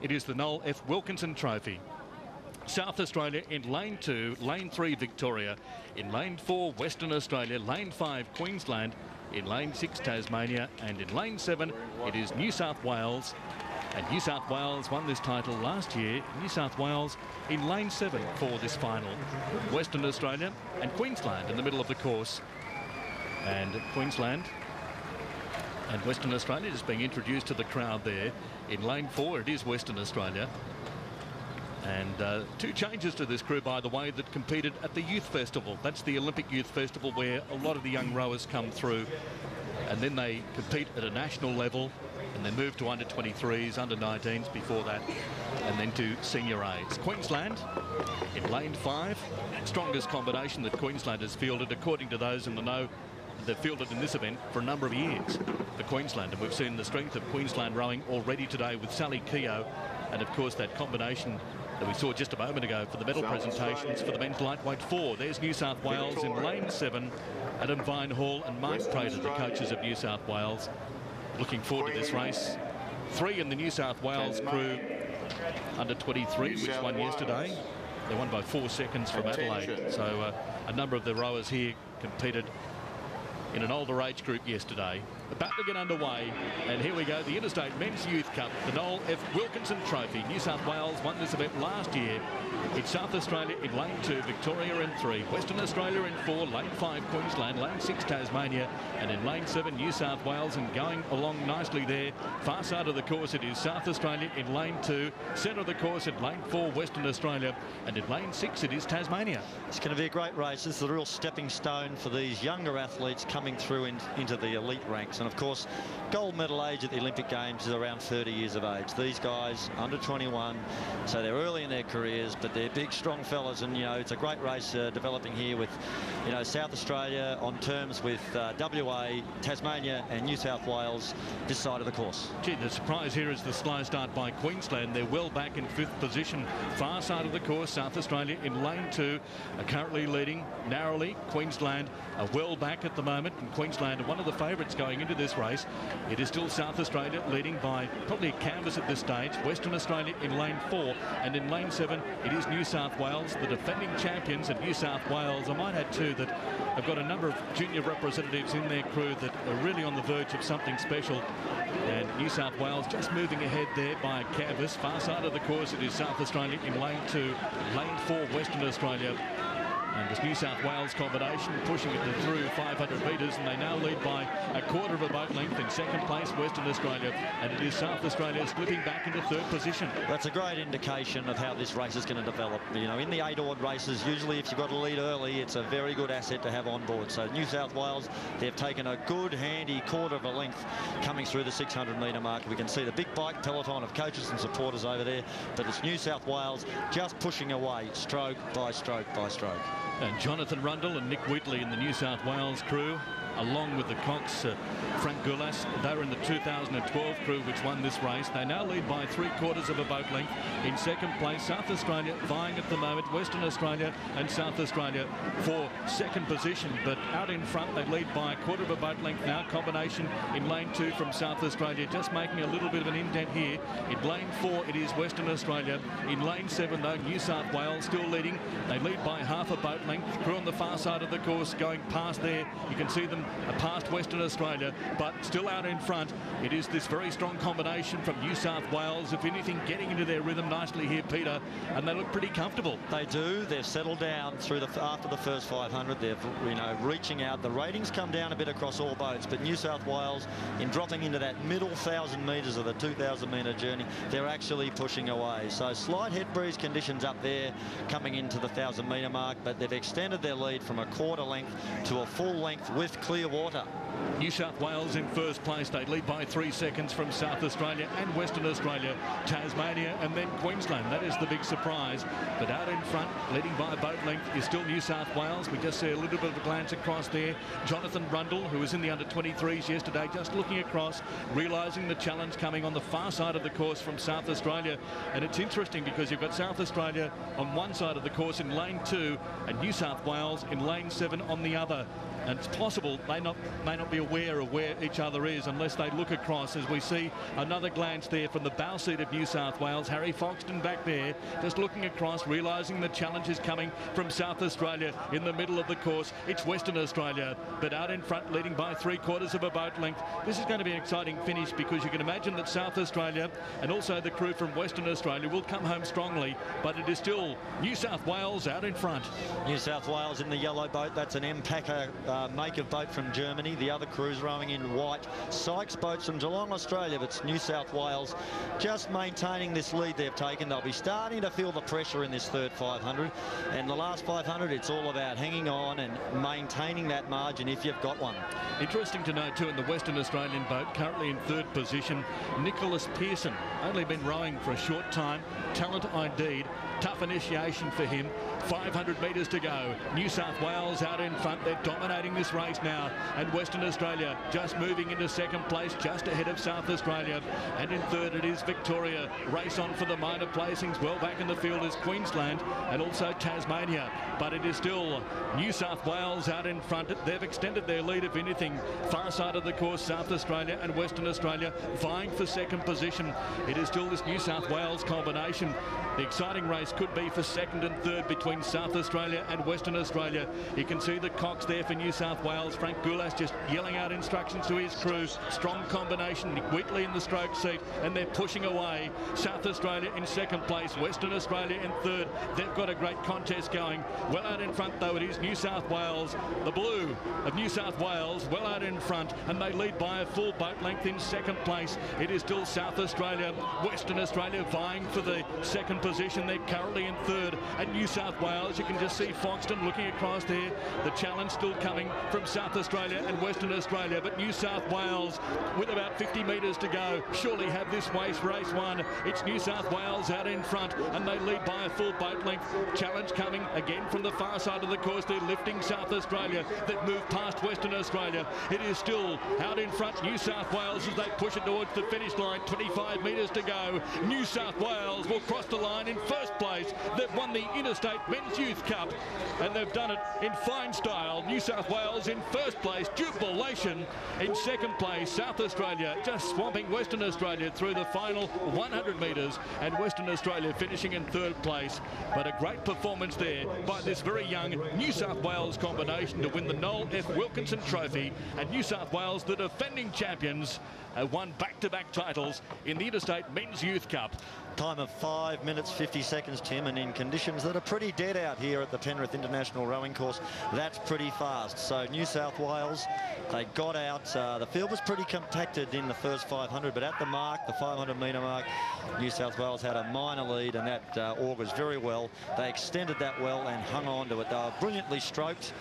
It is the Noel F. Wilkinson Trophy. South Australia in lane 2, lane 3 Victoria, in lane 4 Western Australia, lane 5 Queensland, in lane 6 Tasmania, and in lane 7 it is New South Wales. And New South Wales won this title last year. New South Wales in lane 7 for this final. Western Australia and Queensland in the middle of the course. And Queensland and Western Australia just being introduced to the crowd there. In lane 4 it is Western Australia. And two changes to this crew, by the way, that competed at the Youth Festival. That's the Olympic Youth Festival where a lot of the young rowers come through. And then they compete at a national level. And then move to under-23s, under-19s before that. And then to senior A's. Queensland in lane 5. Strongest combination that Queensland has fielded, according to those in the know. They've fielded in this event for a number of years for Queensland. And we've seen the strength of Queensland rowing already today with Sally Keogh. And, of course, that combination that we saw just a moment ago for the medal presentations for the men's lightweight 4. There's New South Wales in lane 7. Adam Vinehall and Mark Prater, the coaches of New South Wales. Looking forward to this race. 3 in the New South Wales crew under 23, which won yesterday. They won by 4 seconds from Adelaide. So a number of the rowers here competed in an older age group yesterday. About to get underway, and here we go, the Interstate Men's Youth Cup, the Noel F. Wilkinson Trophy. New South Wales won this event last year. It's South Australia in lane 2, Victoria in 3, Western Australia in 4, lane 5 Queensland, lane 6 Tasmania, and in lane 7 New South Wales. And going along nicely there, far side of the course, it is South Australia in lane 2, centre of the course at lane 4 Western Australia, and in lane 6 it is Tasmania. It's going to be a great race. This is a real stepping stone for these younger athletes coming through into the elite ranks. And of course, gold medal age at the Olympic Games is around 30 years of age. These guys under 21, so they're early in their careers, but they're big, strong fellas. And, you know, it's a great race developing here with, you know, South Australia on terms with WA, Tasmania and New South Wales this side of the course. Gee, the surprise here is the slow start by Queensland. They're well back in 5th position. Far side of the course, South Australia in lane 2 are currently leading narrowly. Queensland are well back at the moment, and Queensland are one of the favourites going into this race. It is still South Australia leading by probably a canvas at this stage. Western Australia in lane 4, and in lane 7 it is New South Wales, the defending champions of New South Wales. I might add too that they've got a number of junior representatives in their crew that are really on the verge of something special. And New South Wales just moving ahead there by a canvas. Far side of the course it is South Australia in lane 2, lane 4 Western Australia. And this New South Wales combination pushing it through 500 metres, and they now lead by a quarter of a boat length. In second place, Western Australia, and it is South Australia slipping back into 3rd position. That's a great indication of how this race is going to develop. You know, in the 8-oared races, usually if you've got a lead early, it's a very good asset to have on board. So New South Wales, they've taken a good, handy quarter of a length coming through the 600-metre mark. We can see the big bike peloton of coaches and supporters over there, but it's New South Wales just pushing away, stroke by stroke by stroke. And Jonathan Rundle and Nick Wheatley in the New South Wales crew, along with the Cox, Frank Goulas. They were in the 2012 crew which won this race. They now lead by 3/4 of a boat length. In second place, South Australia vying at the moment, Western Australia and South Australia for second position. But out in front, they lead by a quarter of a boat length now. Combination in lane 2 from South Australia, just making a little bit of an indent here. In lane 4, it is Western Australia. In lane 7, though, New South Wales still leading. They lead by half a boat length. Crew on the far side of the course going past there. You can see them past Western Australia, but still out in front. It is this very strong combination from New South Wales, if anything, getting into their rhythm nicely here, Peter, and they look pretty comfortable. They do. They've settled down through after the first 500. They're, you know, reaching out. The ratings come down a bit across all boats, but New South Wales, in dropping into that middle 1,000 metres of the 2,000-metre journey, they're actually pushing away. So slight head breeze conditions up there coming into the 1,000-metre mark, but they've extended their lead from a quarter length to a full length with clear water. New South Wales in first place. They lead by 3 seconds from South Australia and Western Australia, Tasmania and then Queensland. That is the big surprise. But out in front, leading by a boat length, is still New South Wales. We just see a little bit of a glance across there. Jonathan Rundle, who was in the under-23s yesterday, just looking across, realising the challenge coming on the far side of the course from South Australia. And it's interesting because you've got South Australia on one side of the course in lane 2 and New South Wales in lane 7 on the other. And it's possible they may not be aware of where each other is unless they look across, as we see another glance there from the bow seat of New South Wales. Harry Foxton back there, just looking across, realising the challenge is coming from South Australia in the middle of the course. It's Western Australia, but out in front, leading by 3/4 of a boat length. This is going to be an exciting finish, because you can imagine that South Australia and also the crew from Western Australia will come home strongly, but it is still New South Wales out in front. New South Wales in the yellow boat. That's an M-Packer make of boat from Germany. The other crew's rowing in white. Sykes boats from Geelong, Australia, but it's New South Wales just maintaining this lead they've taken. They'll be starting to feel the pressure in this third 500, and the last 500, it's all about hanging on and maintaining that margin if you've got one. Interesting to note too, in the Western Australian boat, currently in third position, Nicholas Pearson, only been rowing for a short time. Talent indeed. Tough initiation for him. 500 metres to go. New South Wales out in front. They're dominating this race now. And Western Australia just moving into second place, just ahead of South Australia. And in third it is Victoria. Race on for the minor placings. Well back in the field is Queensland and also Tasmania. But it is still New South Wales out in front. They've extended their lead, if anything. Far side of the course, South Australia and Western Australia vying for second position. It is still this New South Wales combination. The exciting race could be for second and third between South Australia and Western Australia. You can see the Cox there for New South Wales. Frank Goulas just yelling out instructions to his crew. Strong combination. Nick Wheatley in the stroke seat, and they're pushing away. South Australia in second place, Western Australia in third. They've got a great contest going. Well out in front though, it is New South Wales. The blue of New South Wales well out in front, and they lead by a full boat length in second place. It is still South Australia, Western Australia vying for the second position. They're currently in third, and New South Wales, you can just see Foxton looking across there. The challenge still coming from South Australia and Western Australia, but New South Wales with about 50 metres to go surely have this race won. It's New South Wales out in front, and they lead by a full boat length. Challenge coming again from the far side of the course. They're lifting South Australia. They've moved past Western Australia. It is still out in front, New South Wales, as they push it towards the finish line. 25 metres to go. New South Wales will cross the line in first place. They've won the Interstate Men's Youth Cup, and they've done it in fine style. New South Wales in first place, jubilation in second place. South Australia just swamping Western Australia through the final 100 metres, and Western Australia finishing in third place. But a great performance there by this very young New South Wales combination to win the Noel F. Wilkinson Trophy, and New South Wales, the defending champions, have won back-to-back titles in the Interstate Men's Youth Cup. Time of 5 minutes 50 seconds, Tim, and in conditions that are pretty dead out here at the Penrith International Rowing Course, that's pretty fast. So New South Wales, they got out. The field was pretty compacted in the first 500, but at the mark, the 500-metre mark, New South Wales had a minor lead, and that augurs very well. They extended that well and hung on to it. They were brilliantly stroked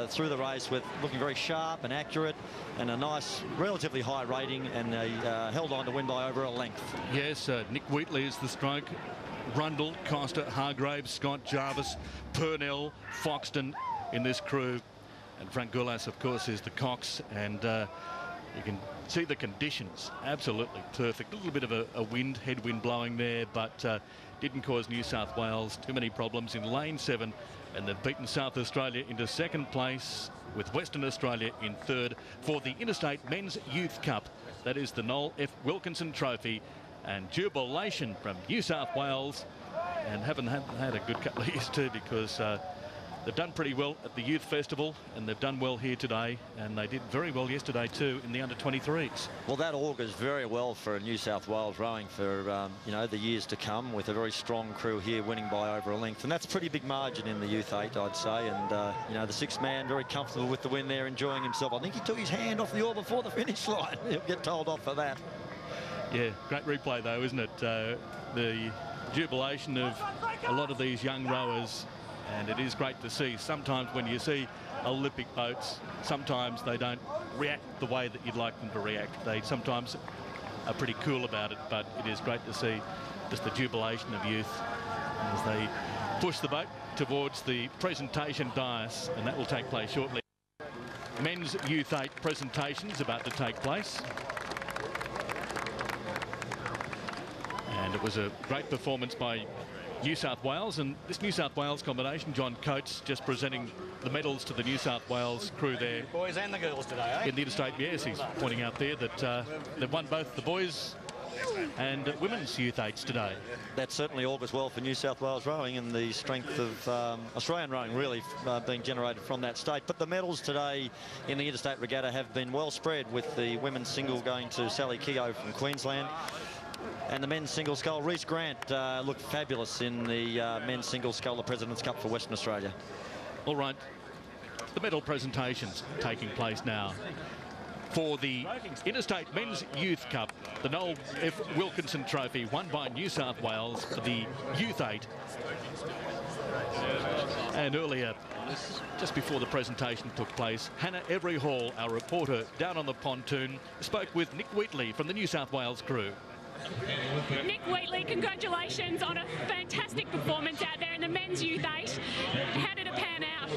through the race, with looking very sharp and accurate, and a nice, relatively high rating, and they held on to win by over a length. Yes, Nick Wheatley is the stroke. Rundle, Costa, Hargraves, Scott, Jarvis, Purnell, Foxton in this crew. And Frank Goulas, of course, is the Cox. And you can see the conditions. Absolutely perfect. A little bit of a headwind blowing there, but didn't cause New South Wales too many problems in lane 7. And they've beaten South Australia into second place, with Western Australia in third for the Interstate Men's Youth Cup. That is the Noel F. Wilkinson Trophy. And jubilation from New South Wales, and haven't had a good couple of years too, because they've done pretty well at the Youth Festival, and they've done well here today, and they did very well yesterday too in the under-23s. Well, that augurs very well for New South Wales rowing for you know, the years to come, with a very strong crew here winning by over a length, and that's a pretty big margin in the Youth 8, I'd say. And you know, the 6th man very comfortable with the win there, enjoying himself. I think he took his hand off the oar before the finish line. He'll get told off for that. Yeah, great replay though, isn't it? The jubilation of a lot of these young rowers, and it is great to see. Sometimes when you see Olympic boats, sometimes they don't react the way that you'd like them to react. They sometimes are pretty cool about it, but it is great to see just the jubilation of youth as they push the boat towards the presentation dais, and that will take place shortly. Men's Youth 8 presentations about to take place. And it was a great performance by New South Wales, and this New South Wales combination, John Coates just presenting the medals to the New South Wales crew there. Boys and the girls today, eh? In the Interstate, yes, he's pointing out there that they've won both the boys and women's youth eights today. That certainly augurs well for New South Wales rowing and the strength of Australian rowing really being generated from that state. But the medals today in the Interstate Regatta have been well spread, with the women's single going to Sally Keogh from Queensland. And the men's single scull, Reece Grant looked fabulous in the men's single scull, the President's Cup for Western Australia. All right, the medal presentations taking place now. For the Interstate Men's Youth Cup, the Noel F. Wilkinson Trophy, won by New South Wales for the Youth 8. And earlier, just before the presentation took place, Hannah Every-Hall, our reporter down on the pontoon, spoke with Nick Wheatley from the New South Wales crew. Nick Wheatley, congratulations on a fantastic performance out there in the men's youth 8. How did it pan out?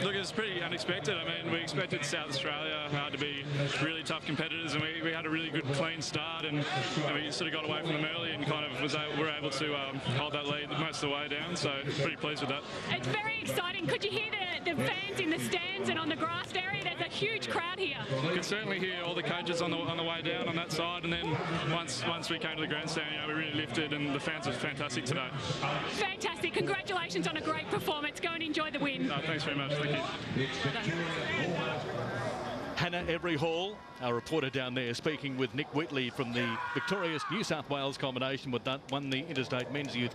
Look, it was pretty unexpected. I mean, we expected South Australia to be really tough competitors, and we had a really good, clean start, and we sort of got away from them early and kind of were able to hold that lead most of the way down, so pretty pleased with that. It's very exciting. Could you hear the fans in the stands and on the grassed area? There's a huge crowd here. You can certainly hear all the coaches on the way down on that side, and then once we came to the grandstand, we really lifted, and the fans were fantastic today. Fantastic. Congratulations on a great performance. Go and enjoy the win. Thanks very much. Thank you. Hannah Every-Hall, our reporter down there, speaking with Nick Wheatley from the victorious New South Wales combination, won the Interstate Men's Youth